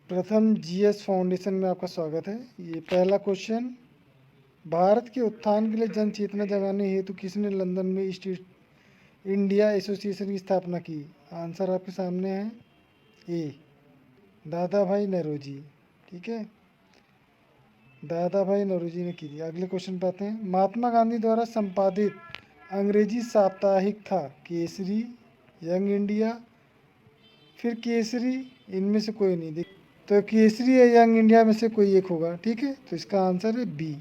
प्रथम GS foundation में आपका स्वागत है। ये पहला क्वेश्चन, भारत के उत्थान के लिए जन चेतना जगाने हेतु किसने लंदन में ईस्ट इंडिया एसोसिएशन की स्थापना की? आंसर आपके सामने है, ए दादा भाई नौरोजी। ठीक है, दादा भाई नौरोजी ने की थी। अगले क्वेश्चन पे आते हैं। महात्मा गांधी द्वारा संपादित अंग्रेजी साप्ताहिक था केसरी, यंग इंडिया, फिर केसरी, इनमें से कोई नहीं। तो केसरी या यंग इंडिया में से कोई एक होगा। ठीक है, तो इसका आंसर है बी,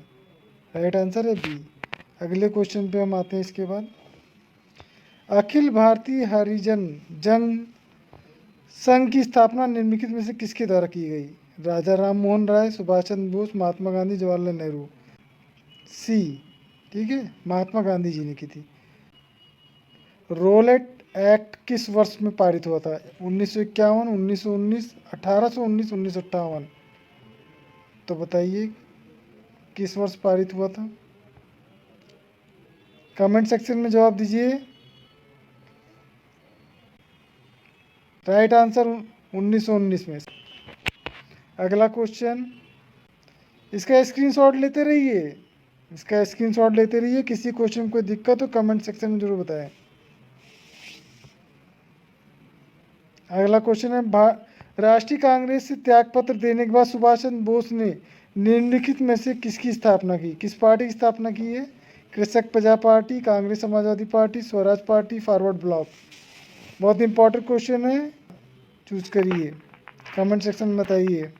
राइट आंसर है बी। अगले क्वेश्चन पे हम आते हैं। इसके बाद, अखिल भारतीय हरिजन जंग संघ की स्थापना निम्नलिखित में से किसके द्वारा की गई? राजा राम मोहन राय, सुभाष चंद्र बोस, महात्मा गांधी, जवाहरलाल नेहरू। सी, ठीक है, महात्मा गांधी जी ने की थी। रोलेट एक्ट किस वर्ष में पारित हुआ था? 1951, 1919, 1819, 1958। तो बताइए किस वर्ष पारित हुआ था? कमेंट सेक्शन में जवाब दीजिए। राइट आंसर 1919 में। अगला क्वेश्चन, इसका स्क्रीनशॉट लेते रहिए, इसका स्क्रीनशॉट लेते रहिए। किसी क्वेश्चन में कोई दिक्कत हो कमेंट सेक्शन में जरूर बताएं। अगला क्वेश्चन है, राष्ट्रीय कांग्रेस से त्यागपत्र देने के बाद सुभाष चंद्र बोस ने निम्नलिखित में से किसकी स्थापना की? किस पार्टी की स्थापना की है? कृषक प्रजा party, Congress Samajwadi party, Swaraj party, forward block. बहुत इंपॉर्टेंट क्वेश्चन है, चूज करिए, कमेंट सेक्शन में बताइए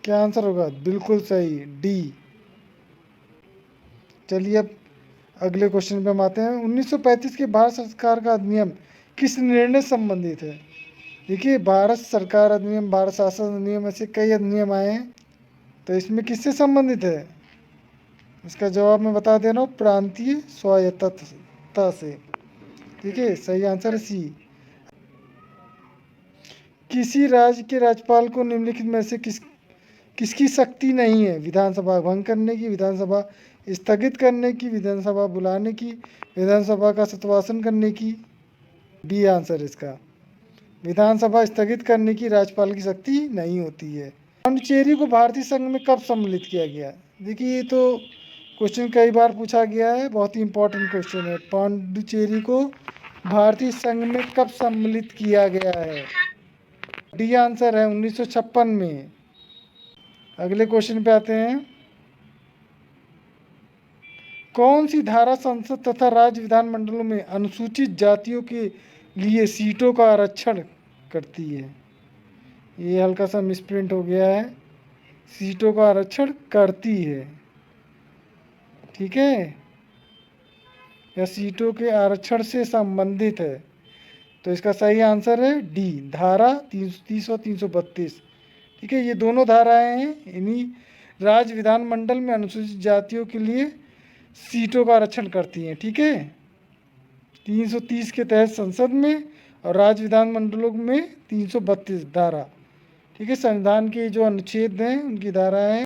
क्या आंसर होगा। बिल्कुल सही, डी। चलिए अब अगले क्वेश्चन पे हम आते हैं। 1935 के भारत सरकार का अधिनियम किस निर्णय से संबंधित है? देखिए, भारत सरकार अधिनियम, भारत शासन अधिनियम, ऐसे कई अधिनियम आए हैं, तो इसमें किससे संबंधित है? इसका जवाब मैं बता दे रहा हूँ, प्रांतीय स्वायत्तता से। ठीक है, सही आंसर है सी। किसी राज्य के राज्यपाल को निम्नलिखित में से किसकी शक्ति नहीं है? विधानसभा भंग करने की, विधानसभा स्थगित करने की, विधानसभा बुलाने की, विधानसभा का सत्वासन करने की। बी आंसर इसका, विधानसभा स्थगित करने की राज्यपाल की शक्ति नहीं होती है। पांडिचेरी को भारतीय संघ में कब सम्मिलित किया गया? देखिए, ये तो क्वेश्चन कई बार पूछा गया है, बहुत ही इंपॉर्टेंट क्वेश्चन है। पांडिचेरी को भारतीय संघ में कब सम्मिलित किया गया है? डी आंसर है 1956 में। अगले क्वेश्चन पे आते हैं। कौन सी धारा संसद तथा राज्य विधानमंडलों में अनुसूचित जातियों के लिए सीटों का आरक्षण करती है? ये हल्का सा मिसप्रिंट हो गया है, सीटों का आरक्षण करती है। ठीक है, या सीटों के आरक्षण से संबंधित है। तो इसका सही आंसर है डी, धारा 330 और 332। ठीक है, ये दोनों धाराएं हैं, इन्हीं राज्य विधानमंडल में अनुसूचित जातियों के लिए सीटों का आरक्षण करती हैं। ठीक है, 330 के तहत संसद में और राज्य विधानमंडलों में 332 धारा। ठीक है, संविधान के जो अनुच्छेद हैं उनकी धाराएं।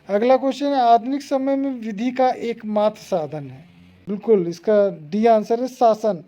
अगला क्वेश्चन है, आधुनिक समय में विधि का एकमात्र साधन है? बिल्कुल, इसका डी आंसर है शासन।